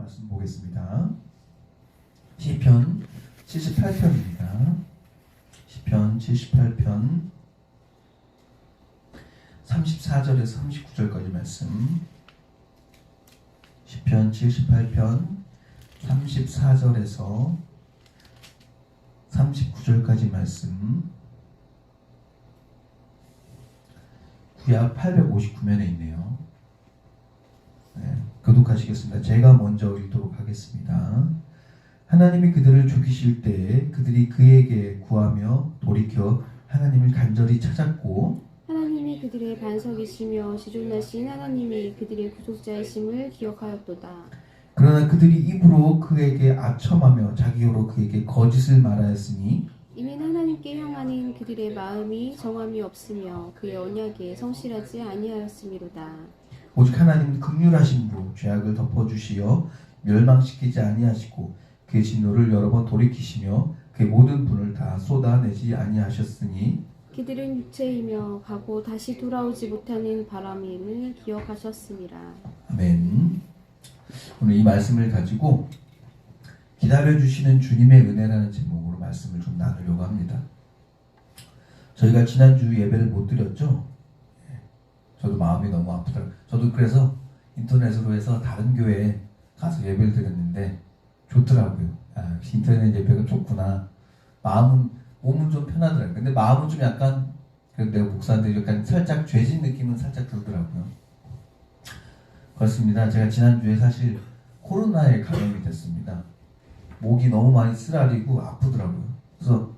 말씀 보겠습니다. 시편 78편입니다. 시편 78편 34절에서 39절까지 말씀. 시편 78편 34절에서 39절까지 말씀. 구약 859면에 있네요. 네, 교독하시겠습니다. 제가 먼저 읽도록 하겠습니다. 하나님이 그들을 죽이실 때에 그들이 그에게 구하며 돌이켜 하나님을 간절히 찾았고, 하나님이 그들의 반석이시며 지존하신 하나님이 그들의 구속자이심을 기억하였도다. 그러나 그들이 입으로 그에게 아첨하며 자기로 그에게 거짓을 말하였으니 이는 하나님께 향하는 그들의 마음이 정함이 없으며 그의 언약에 성실하지 아니하였음이로다. 오직 하나님은 긍휼하신 분 죄악을 덮어주시어 멸망시키지 아니하시고 그의 진노를 여러 번 돌이키시며 그의 모든 분을 다 쏟아내지 아니하셨으니 그들은 육체이며 가고 다시 돌아오지 못하는 바람임을 기억하셨음이라. 아멘. 오늘 이 말씀을 가지고 기다려주시는 주님의 은혜라는 제목으로 말씀을 좀 나누려고 합니다. 저희가 지난주 예배를 못 드렸죠? 저도 마음이 너무 아프더라고요. 저도 그래서 인터넷으로 해서 다른 교회에 가서 예배를 드렸는데 좋더라고요. 아, 인터넷 예배가 좋구나. 몸은 좀 편하더라고요. 근데 마음은 좀 약간, 내가 목사인데 약간 살짝 죄진 느낌은 살짝 들더라고요. 그렇습니다. 제가 지난주에 사실 코로나에 감염이 됐습니다. 목이 너무 많이 쓰라리고 아프더라고요. 그래서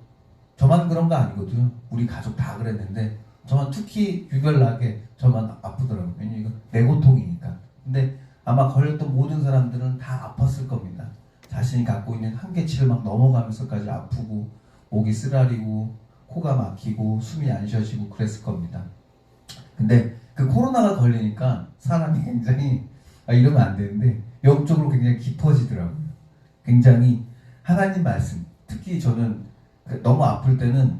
저만 그런 거 아니거든요. 우리 가족 다 그랬는데 저만 특히 유별나게 저만 아프더라고요. 왜냐면 이거 내 고통이니까. 근데 아마 걸렸던 모든 사람들은 다 아팠을 겁니다. 자신이 갖고 있는 한계치를 막 넘어가면서까지 아프고 목이 쓰라리고 코가 막히고 숨이 안 쉬어지고 그랬을 겁니다. 근데 그 코로나가 걸리니까 사람이 굉장히 이러면 안 되는데 영적으로 굉장히 깊어지더라고요. 굉장히 하나님 말씀, 특히 저는 너무 아플 때는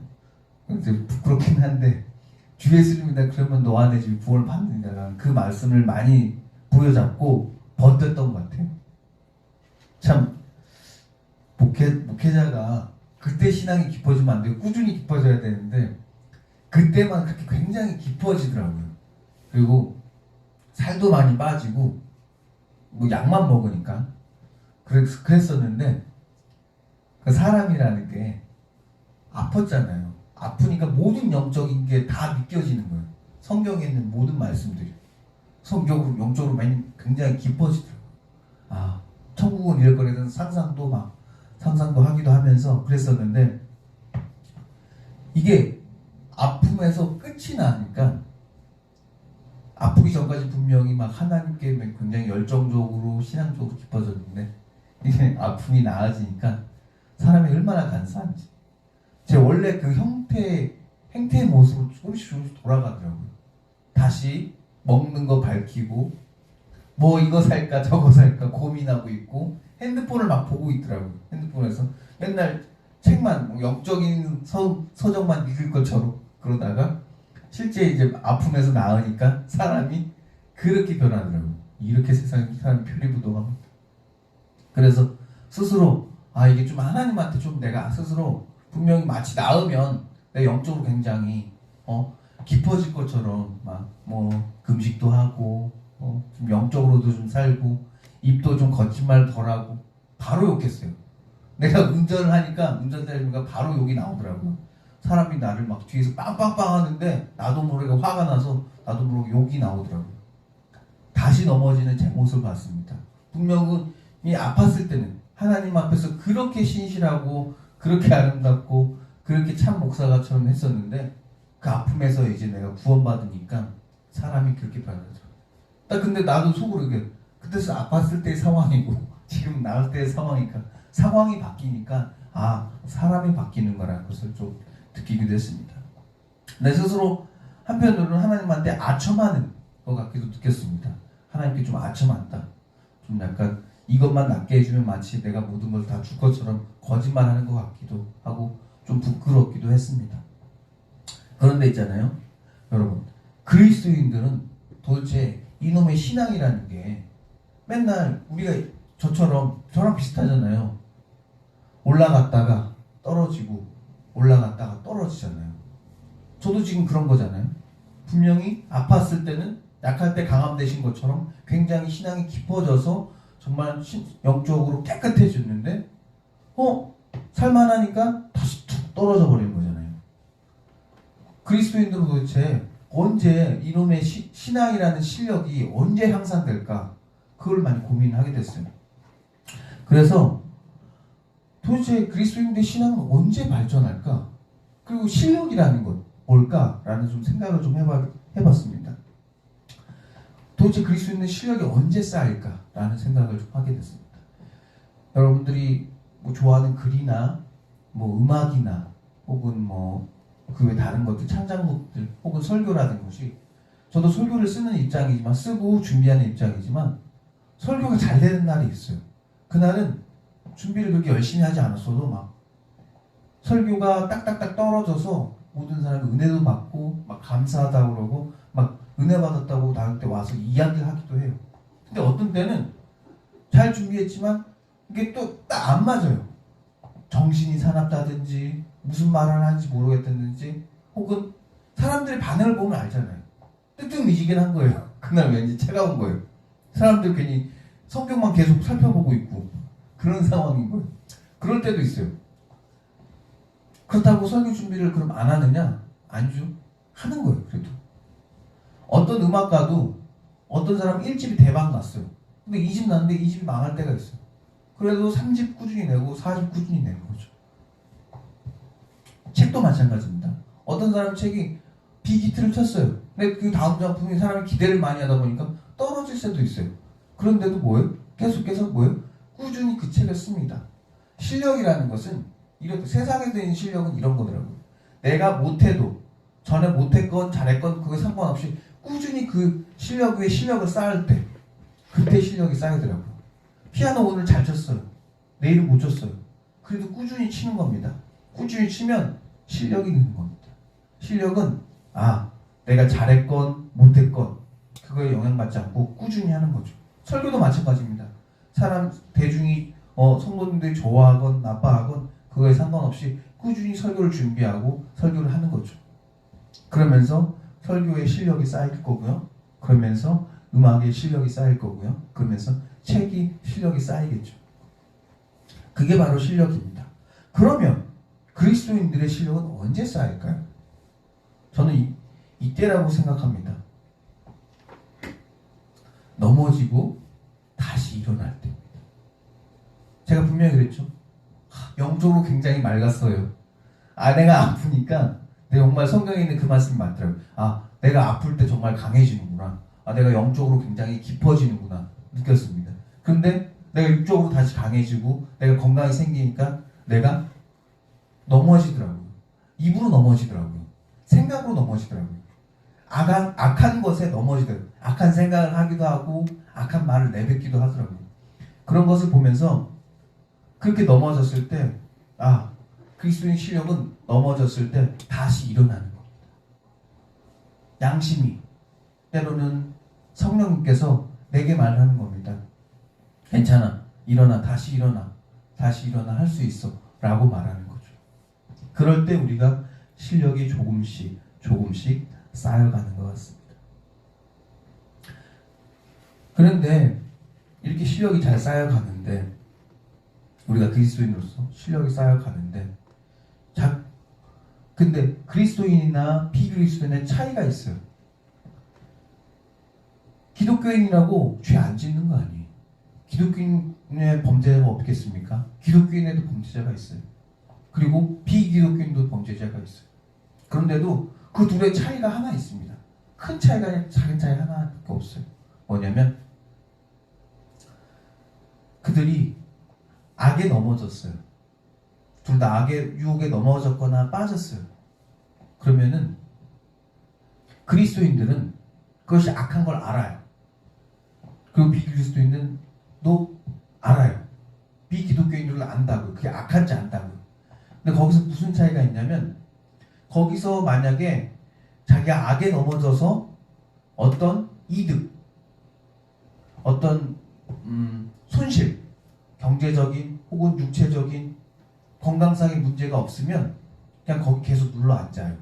부끄럽긴 한데 주 예수님이다 그러면 너와 내 집이 구원을 받는다라는 그 말씀을 많이 부여잡고 버텼던 것 같아요. 참 목회자가 그때 신앙이 깊어지면 안 되고 꾸준히 깊어져야 되는데 그때만 그렇게 굉장히 깊어지더라고요. 그리고 살도 많이 빠지고 뭐 약만 먹으니까 그랬었는데 그 사람이라는 게 아팠잖아요. 아프니까 모든 영적인 게 다 믿겨지는 거예요. 성경에 있는 모든 말씀들이 성경으로 영적으로 굉장히 깊어지더라고요. 아, 천국은 이럴 거라는 상상도 하기도 하면서 그랬었는데 이게 아픔에서 끝이 나니까 아프기 전까지 분명히 막 하나님께 굉장히 열정적으로 신앙적으로 깊어졌는데 이게 아픔이 나아지니까 사람이 얼마나 간사한지 제 원래 그 행태의 모습으로 조금씩 돌아가더라고요. 다시 먹는 거 밝히고 뭐 이거 살까 저거 살까 고민하고 있고 핸드폰을 막 보고 있더라고요. 핸드폰에서 맨날 책만 영적인 서적만 읽을 것처럼 그러다가 실제 이제 아픔에서 나으니까 사람이 그렇게 변하더라고요. 이렇게 세상에 사람이 표리부동합니다. 그래서 스스로 이게 좀 하나님한테 좀 내가 스스로 분명히 마치 나으면 내 영적으로 굉장히 깊어질 것처럼 막 뭐 금식도 하고 좀 영적으로도 좀 살고 입도 좀 거짓말 덜하고 바로 욕했어요. 내가 운전을 하니까 운전대니까 바로 욕이 나오더라고요. 사람이 나를 막 뒤에서 빵빵빵 하는데 나도 모르게 화가 나서 나도 모르게 욕이 나오더라고요. 다시 넘어지는 제 모습을 봤습니다. 분명히 아팠을 때는 하나님 앞에서 그렇게 신실하고 그렇게 아름답고 그렇게 참 목사가처럼 했었는데 그 아픔에서 이제 내가 구원받으니까 사람이 그렇게 변하더라고요. 근데 나도 속으로 이게 그때서 아팠을 때의 상황이고 지금 나을 때의 상황이니까 상황이 바뀌니까 사람이 바뀌는 거라는 것을 좀 느끼기도 했습니다. 내 스스로 한편으로는 하나님한테 아첨하는 것 같기도 느꼈습니다. 하나님께 좀 아첨한다. 좀 약간 이것만 낫게 해주면 마치 내가 모든 걸 다 줄 것처럼 거짓말하는 것 같기도 하고 좀 부끄럽기도 했습니다. 그런데 있잖아요, 여러분, 그리스도인들은 도대체 이놈의 신앙이라는 게 맨날 우리가 저랑 비슷하잖아요. 올라갔다가 떨어지고 올라갔다가 떨어지잖아요. 저도 지금 그런 거잖아요. 분명히 아팠을 때는 약할 때 강함 되신 것처럼 굉장히 신앙이 깊어져서 정말 영적으로 깨끗해졌는데 살만하니까 다시 툭 떨어져 버리는 거잖아요. 그리스도인들은 도대체 언제 이놈의 신앙이라는 실력이 언제 향상될까? 그걸 많이 고민하게 됐어요. 그래서 도대체 그리스도인들의 신앙은 언제 발전할까? 그리고 실력이라는 건 뭘까라는 좀 생각을 좀 해봤습니다. 도대체 그리스도인의 실력이 언제 쌓일까라는 생각을 좀 하게 됐습니다. 여러분들이 뭐 좋아하는 글이나 뭐 음악이나 혹은 뭐 그 외 다른 것들 창작물들 혹은 설교라는 것이 저도 설교를 쓰는 입장이지만 쓰고 준비하는 입장이지만 설교가 잘 되는 날이 있어요. 그날은 준비를 그렇게 열심히 하지 않았어도 막 설교가 딱딱딱 떨어져서 모든 사람이 은혜도 받고 막 감사하다고 그러고 막 은혜 받았다고 나한테 와서 이야기를 하기도 해요. 근데 어떤 때는 잘 준비했지만 이게 또 딱 안 맞아요. 정신이 사납다든지 무슨 말을 하는지 모르겠다든지 혹은 사람들의 반응을 보면 알잖아요. 뜨뜻미지근한 거예요. 그날 왠지 차가운 거예요. 사람들 괜히 성경만 계속 살펴보고 있고 그런 상황인 거예요. 그럴 때도 있어요. 그렇다고 설교 준비를 그럼 안 하느냐? 아니죠. 하는 거예요. 그래도 어떤 음악가도 어떤 사람 1집이 대박 났어요. 근데 2집 났는데 2집이 망할 때가 있어요. 그래도 3집 꾸준히 내고 4집 꾸준히 내는 거죠. 책도 마찬가지입니다. 어떤 사람 책이 빅히트를 쳤어요. 근데 그 다음 작품이 사람이 기대를 많이 하다 보니까 떨어질 수도 있어요. 그런데도 뭐예요? 계속해서 뭐예요? 꾸준히 그 책을 씁니다. 실력이라는 것은 이렇게 세상에서 있는 실력은 이런 거더라고요. 내가 못해도 전에 못했건 잘했건 그거 상관없이 꾸준히 그 실력 위에 실력을 쌓을 때 그때 실력이 쌓이더라고요. 피아노 오늘 잘 쳤어요. 내일은 못 쳤어요. 그래도 꾸준히 치는 겁니다. 꾸준히 치면 실력이 있는 겁니다. 실력은 내가 잘했건 못했건 그거에 영향받지 않고 꾸준히 하는 거죠. 설교도 마찬가지입니다. 사람 대중이 성도님들이 좋아하건 나빠하건 그거에 상관없이 꾸준히 설교를 준비하고 설교를 하는 거죠. 그러면서 설교의 실력이 쌓일 거고요. 그러면서 음악의 실력이 쌓일 거고요. 그러면서 책이 실력이 쌓이겠죠. 그게 바로 실력입니다. 그러면 그리스도인들의 실력은 언제 쌓일까요? 저는 이때라고 생각합니다. 넘어지고 다시 일어날 때. 제가 분명히 그랬죠. 영적으로 굉장히 맑았어요. 내가 아프니까 내가 정말 성경에 있는 그 말씀이 맞더라고요. 내가 아플 때 정말 강해지는구나. 내가 영적으로 굉장히 깊어지는구나 느꼈습니다. 그런데 내가 육적으로 다시 강해지고 내가 건강이 생기니까 내가 넘어지더라고요. 입으로 넘어지더라고요. 생각으로 넘어지더라고요. 악한 것에 넘어지더라고요. 악한 생각을 하기도 하고 악한 말을 내뱉기도 하더라고요. 그런 것을 보면서 그렇게 넘어졌을 때 그리스도인 실력은 넘어졌을 때 다시 일어나는 겁니다. 양심이 때로는 성령님께서 내게 말하는 겁니다. 괜찮아. 일어나. 다시 일어나. 다시 일어나. 할 수 있어. 라고 말하는 거죠. 그럴 때 우리가 실력이 조금씩 쌓여가는 것 같습니다. 그런데 이렇게 실력이 잘 쌓여가는데 우리가 그리스도인으로서 실력이 쌓여가는데 근데 그리스도인이나 비그리스도인의 차이가 있어요. 기독교인이라고 죄 안 짓는 거 아니에요. 기독교인의 범죄자가 없겠습니까? 기독교인에도 범죄자가 있어요. 그리고 비기독교인도 범죄자가 있어요. 그런데도 그 둘의 차이가 하나 있습니다. 큰 차이가 작은 차이 하나밖에 없어요. 뭐냐면 그들이 악에 넘어졌어요. 둘 다 악의 유혹에 넘어졌거나 빠졌어요. 그러면은 그리스도인들은 그것이 악한 걸 알아요. 그리고 비그리스도인들도 알아요. 비기독교인들도 안다고요. 그게 악한지 안다고요. 근데 거기서 무슨 차이가 있냐면 거기서 만약에 자기가 악에 넘어져서 어떤 이득, 어떤 손실, 경제적인 혹은 육체적인 건강상의 문제가 없으면 그냥 거기 계속 눌러 앉아요.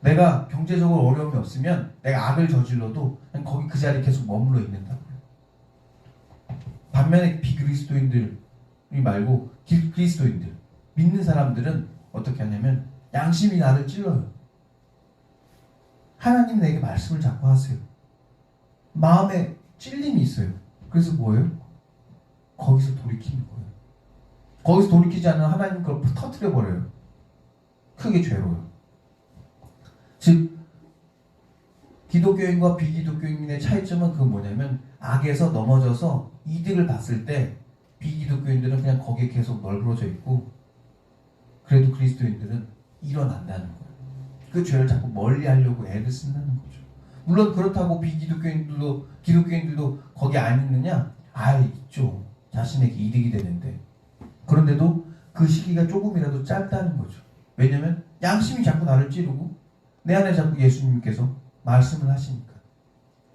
내가 경제적으로 어려움이 없으면 내가 악을 저질러도 그냥 거기 그 자리에 계속 머물러 있는다고요. 반면에 비그리스도인들이 말고 그리스도인들, 믿는 사람들은 어떻게 하냐면 양심이 나를 찔러요. 하나님 내게 말씀을 자꾸 하세요. 마음에 찔림이 있어요. 그래서 뭐예요? 거기서 돌이키는 거예요. 거기서 돌이키지 않으면 하나님 그걸 터뜨려 버려요. 크게 죄로요. 즉 기독교인과 비기독교인의 차이점은 그건 뭐냐면 악에서 넘어져서 이득을 봤을 때 비기독교인들은 그냥 거기에 계속 널브러져 있고 그래도 그리스도인들은 일어난다는 거예요. 그 죄를 자꾸 멀리 하려고 애를 쓴다는 거죠. 물론 그렇다고 비기독교인들도 기독교인들도 거기 안 있느냐? 있죠. 자신에게 이득이 되는데. 그런데도 그 시기가 조금이라도 짧다는 거죠. 왜냐면 양심이 자꾸 나를 찌르고 내 안에 자꾸 예수님께서 말씀을 하시니까.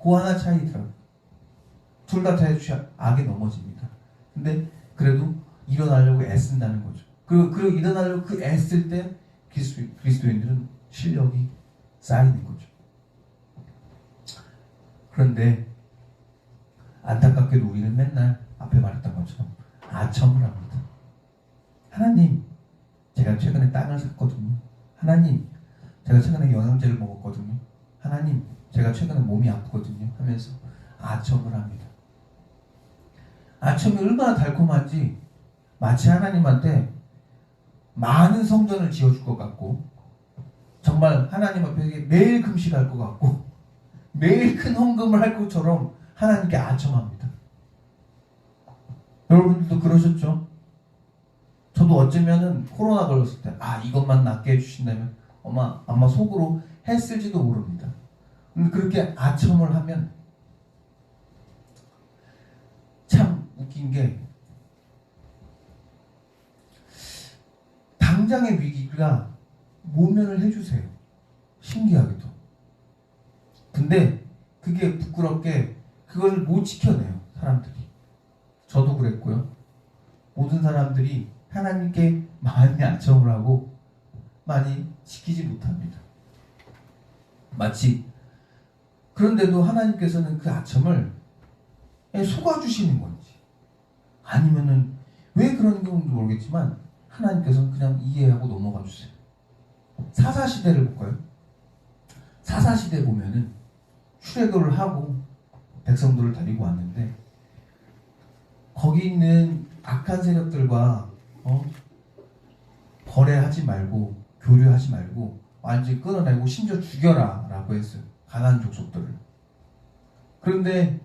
그 하나 차이더라고요. 둘 다 악에 넘어집니다. 근데 그래도 일어나려고 애쓴다는 거죠. 그리고 일어나려고 그 애쓸 때 그리스도인들은 실력이 쌓이는 거죠. 그런데 안타깝게도 우리는 맨날 앞에 말했던 것처럼 아첨을 합니다. 하나님, 제가 최근에 땅을 샀거든요. 하나님, 제가 최근에 영양제를 먹었거든요. 하나님, 제가 최근에 몸이 아프거든요. 하면서 아첨을 합니다. 아첨이 얼마나 달콤한지 마치 하나님한테 많은 성전을 지어줄 것 같고 정말 하나님 앞에 매일 금식할 것 같고 매일 큰 헌금을 할 것처럼 하나님께 아첨합니다. 여러분들도 그러셨죠? 저도 어쩌면은 코로나 걸렸을 때 이것만 낫게 해주신다면 아마 속으로 했을지도 모릅니다. 근데 그렇게 아첨을 하면 참 웃긴 게 당장의 위기가 모면을 해주세요. 신기하게도. 근데 그게 부끄럽게 그걸 못 지켜내요. 사람들이. 저도 그랬고요. 모든 사람들이 하나님께 많이 아첨을 하고 많이 지키지 못합니다. 마치 그런데도 하나님께서는 그 아첨을 속아주시는 건지 아니면은 왜 그런 경우인지 모르겠지만 하나님께서는 그냥 이해하고 넘어가 주세요. 사사시대를 볼까요? 사사시대 보면은 출애굽을 하고 백성들을 데리고 왔는데 거기 있는 악한 세력들과 거래하지 말고 교류하지 말고 완전히 끊어내고 심지어 죽여라 라고 했어요. 가나안 족속들을. 그런데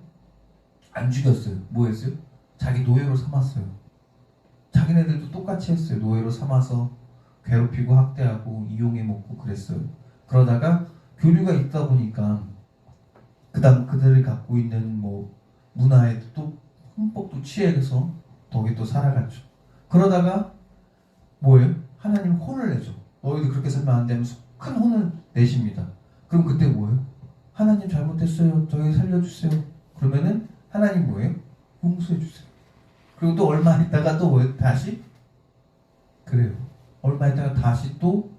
안 죽였어요. 뭐 했어요? 자기 노예로 삼았어요. 자기네들도 똑같이 했어요. 노예로 삼아서 괴롭히고 학대하고 이용해 먹고 그랬어요. 그러다가 교류가 있다 보니까 그다음 그들이 갖고 있는 문화에 또 흠뻑 또 취해서 거기 또 살아갔죠. 그러다가 뭐예요? 하나님 혼을 내죠. 너희들 그렇게 살면 안 되면서 큰 혼을 내십니다. 그럼 그때 뭐예요? 하나님 잘못했어요. 저희 살려주세요. 그러면은 하나님 뭐예요? 용서해주세요. 그리고 또 얼마 있다가 또 뭐예요? 다시? 그래요. 얼마 있다가 다시 또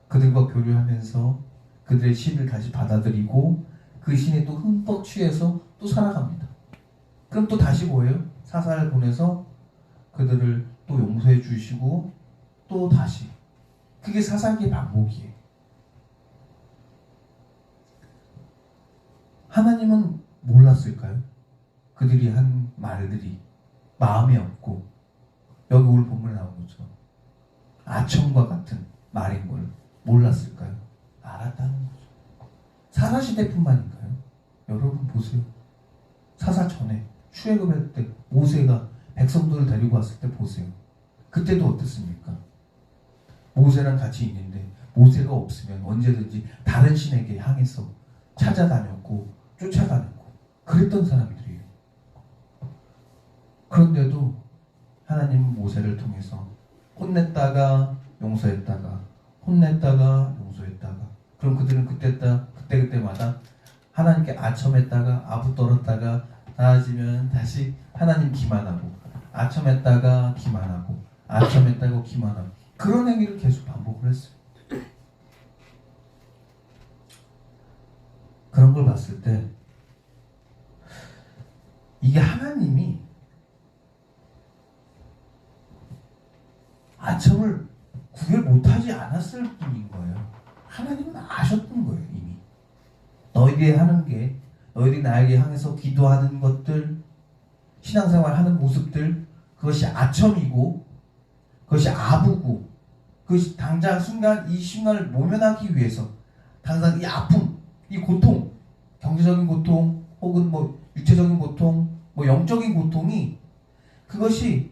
그들과 교류하면서 그들의 신을 다시 받아들이고 그 신에 또 흠뻑 취해서 또 살아갑니다. 그럼 또 다시 뭐예요? 사사를 보내서 그들을 또 용서해 주시고 또 다시. 그게 사사기의 반복이에요. 하나님은 몰랐을까요? 그들이 한 말들이 마음에 없고 여기 오늘 본문에 나온 것처럼 아첨과 같은 말인 걸 몰랐을까요? 알았다는 거죠. 사사시대뿐만인가요? 여러분 보세요. 사사 전에 출애굽할 때 모세가 백성들을 데리고 왔을 때 보세요. 그때도 어땠습니까? 모세랑 같이 있는데 모세가 없으면 언제든지 다른 신에게 향해서 찾아다녔고 쫓아다녔고 그랬던 사람들이에요. 그런데도 하나님은 모세를 통해서 혼냈다가 용서했다가 혼냈다가 용서했다가 그럼 그들은 그때마다 하나님께 아첨했다가 아부 떨었다가 나아지면 다시 하나님 기만하고, 아첨했다가 기만하고, 아첨했다고 기만하고, 그런 행위를 계속 반복을 했어요. 그런 걸 봤을 때 이게 하나님이 아첨을 구별 못하지 않았을 뿐인 거예요. 하나님은 아셨던 거예요. 이미 너희들이 하는 게, 너희들이 나에게 향해서 기도하는 것들, 신앙생활 하는 모습들, 그것이 아첨이고 그것이 아부고, 그것이 당장 순간 이 순간을 모면하기 위해서 당장 이 아픔, 이 고통, 경제적인 고통 혹은 뭐 육체적인 고통, 뭐 영적인 고통이, 그것이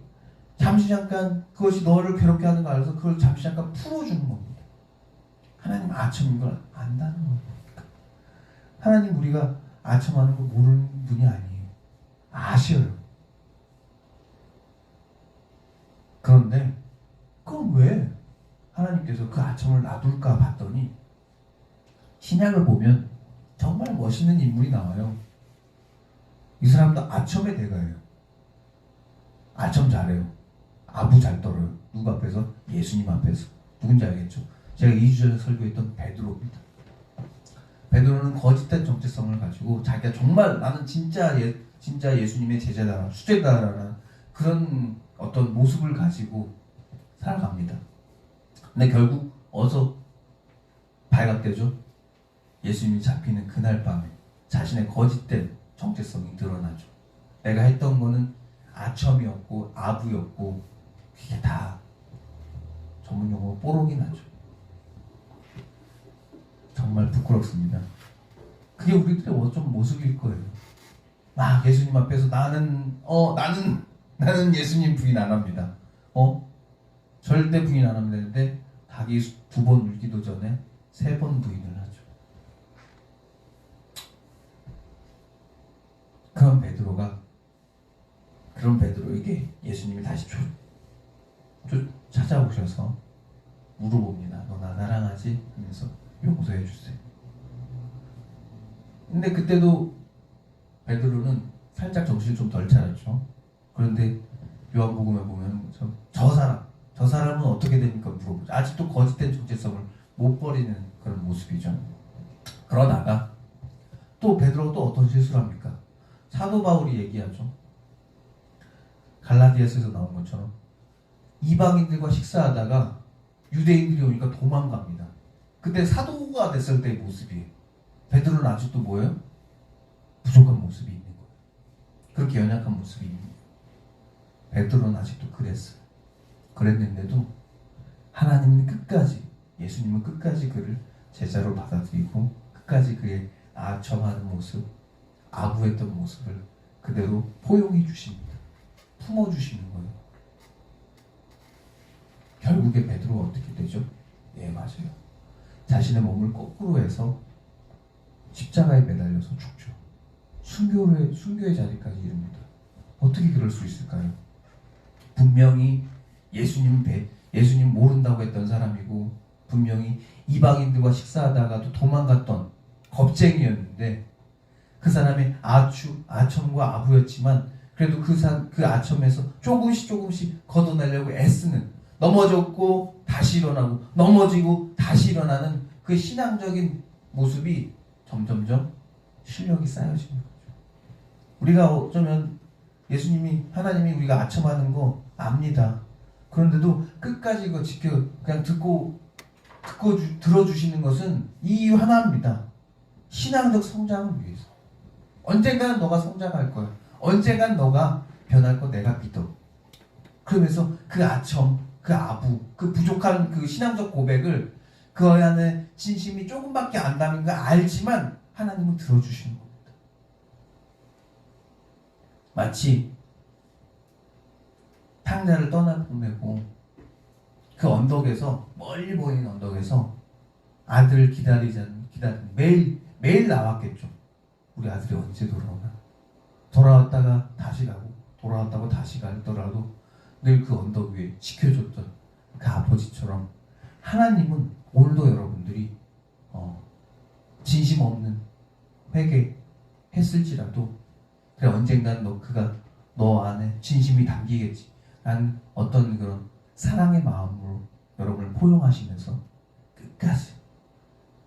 잠시 잠깐 그것이 너를 괴롭게 하는 거 알아서 그걸 잠시 잠깐 풀어주는 겁니다. 하나님 아첨인 걸 안다는 겁니다. 하나님 우리가 아첨하는 걸 모르는 분이 아니에요. 아셔요. 그런데 그럼 왜 하나님께서 그 아첨을 놔둘까 봤더니 신약을 보면 정말 멋있는 인물이 나와요. 이 사람도 아첨의 대가예요. 아첨 잘해요. 아부 잘 떨어요. 누구 앞에서? 예수님 앞에서. 누군지 알겠죠? 제가 2주 전에 설교했던 베드로입니다. 베드로는 거짓된 정체성을 가지고 자기가 정말 나는 진짜 예수님의 제자다, 수제다라는 그런 어떤 모습을 가지고 살아갑니다. 근데 결국 어서 발각되죠. 예수님이 잡히는 그날 밤에 자신의 거짓된 정체성이 드러나죠. 내가 했던 거는 아첨이었고 아부였고, 그게 다 전문용어로 뽀록이 나죠. 정말 부끄럽습니다. 그게 우리들의 어떤 모습일 거예요. 막 예수님 앞에서 나는 예수님 부인 안 합니다. 절대 부인 안 하면 되는데 닭이 2번 울기도 전에 3번 부인을 하죠. 그런 베드로에게 예수님이 다시 찾아오셔서 물어봅니다. 너 나 사랑하지? 하면서 용서해 주세요. 근데 그때도 베드로는 살짝 정신이 좀 덜 차렸죠. 그런데 요한복음에 보면 저 사람은 어떻게 됩니까? 물어보죠. 아직도 거짓된 정체성을 못 버리는 그런 모습이죠. 그러다가 또 베드로가 또 어떤 실수를 합니까? 사도 바울이 얘기하죠. 갈라디아서에서 나온 것처럼 이방인들과 식사하다가 유대인들이 오니까 도망갑니다. 그때 사도가 됐을 때의 모습이에요. 베드로는 아직도 뭐예요? 부족한 모습이 있는 거예요. 그렇게 연약한 모습이 있는 거예요. 베드로는 아직도 그랬어요. 그랬는데도 하나님은 끝까지, 예수님은 끝까지 그를 제자로 받아들이고 끝까지 그의 아첨하는 모습, 아부했던 모습을 그대로 포용해 주십니다. 품어주시는 거예요. 결국에 베드로가 어떻게 되죠? 네, 맞아요. 자신의 몸을 거꾸로 해서 십자가에 매달려서 죽죠. 순교의 자리까지 이릅니다. 어떻게 그럴 수 있을까요? 분명히 예수님 모른다고 했던 사람이고, 분명히 이방인들과 식사하다가도 도망갔던 겁쟁이였는데, 그 사람의 아첨과 아부였지만 그래도 그 아첨에서 조금씩 걷어내려고 애쓰는, 넘어졌고 다시 일어나고 넘어지고 다시 일어나는 그 신앙적인 모습이 점점점 실력이 쌓여지는 거죠. 우리가 어쩌면 하나님이 우리가 아첨하는 거 압니다. 그런데도 끝까지 이거 그냥 들어주시는 것은 이유 하나입니다. 신앙적 성장을 위해서. 언젠가는 너가 성장할 거야. 언젠가는 너가 변할 거 내가 믿어. 그러면서 그 아첨, 그 아부, 그 부족한 그 신앙적 고백을 그 안에 진심이 조금밖에 안 담긴 거 알지만 하나님은 들어주시는 겁니다. 마치 탕자를 떠나보내고 그 언덕에서, 멀리 보이는 언덕에서 아들을 기다리는 매일 나왔겠죠. 우리 아들이 언제 돌아오나? 돌아왔다가 다시 가고 돌아왔다고 다시 가더라도 늘 그 언덕 위에 지켜줬던 그 아버지처럼 하나님은 오늘도 여러분들이 진심 없는 회개했을지라도 그래 언젠간 그가 너 안에 진심이 담기겠지 라는 어떤 그런 사랑의 마음으로 여러분을 포용하시면서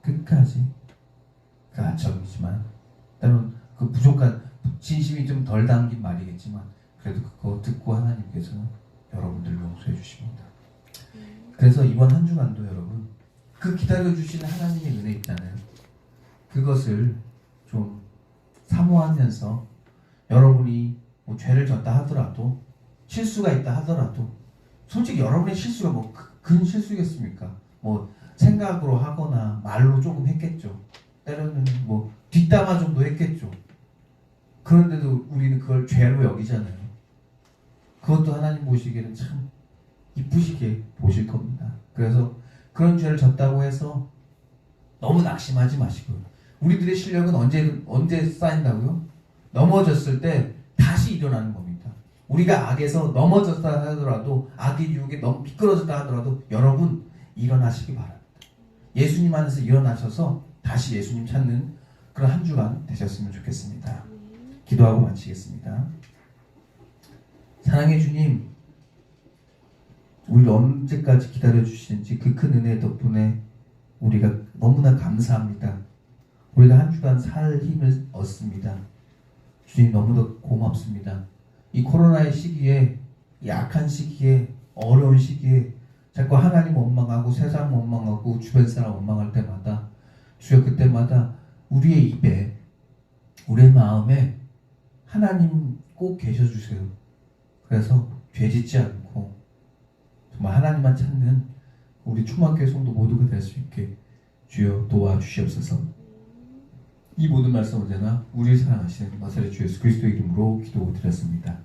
끝까지 그 아첨이지만 때로는 그 부족한 진심이 좀 덜 담긴 말이겠지만 그래도 그거 듣고 하나님께서는 여러분들 용서해 주십니다. 그래서 이번 한 주간도 여러분 그 기다려주시는 하나님의 은혜 있잖아요. 그것을 좀 사모하면서 여러분이 뭐 죄를 졌다 하더라도 실수가 있다 하더라도 솔직히 여러분의 실수가 뭐 큰 실수겠습니까? 뭐 생각으로 하거나 말로 조금 했겠죠. 때로는 뭐 뒷담화 정도 했겠죠. 그런데도 우리는 그걸 죄로 여기잖아요. 그것도 하나님 보시기에는 참 이쁘시게 보실 겁니다. 그래서 그런 죄를 졌다고 해서 너무 낙심하지 마시고요. 우리들의 실력은 언제 쌓인다고요? 넘어졌을 때 다시 일어나는 겁니다. 우리가 악에서 넘어졌다 하더라도 악의 유혹에 너무 미끄러졌다 하더라도 여러분 일어나시기 바랍니다. 예수님 안에서 일어나셔서 다시 예수님 찾는 그런 한 주간 되셨으면 좋겠습니다. 기도하고 마치겠습니다. 사랑의 주님, 우리를 언제까지 기다려주시는지 그 큰 은혜 덕분에 우리가 너무나 감사합니다. 우리가 한 주간 살 힘을 얻습니다. 주님 너무도 고맙습니다. 이 코로나의 시기에, 이 악한 시기에, 어려운 시기에 자꾸 하나님 원망하고 세상 원망하고 주변 사람 원망할 때마다 주여 그때마다 우리의 입에, 우리의 마음에 하나님 꼭 계셔주세요. 그래서 죄 짓지 않고 정말 하나님만 찾는 우리 충만교회 성도 모두가 될 수 있게 주여 도와주시옵소서. 이 모든 말씀 언제나 우리를 사랑하시는 나사렛 주 예수 그리스도 이름으로 기도드렸습니다.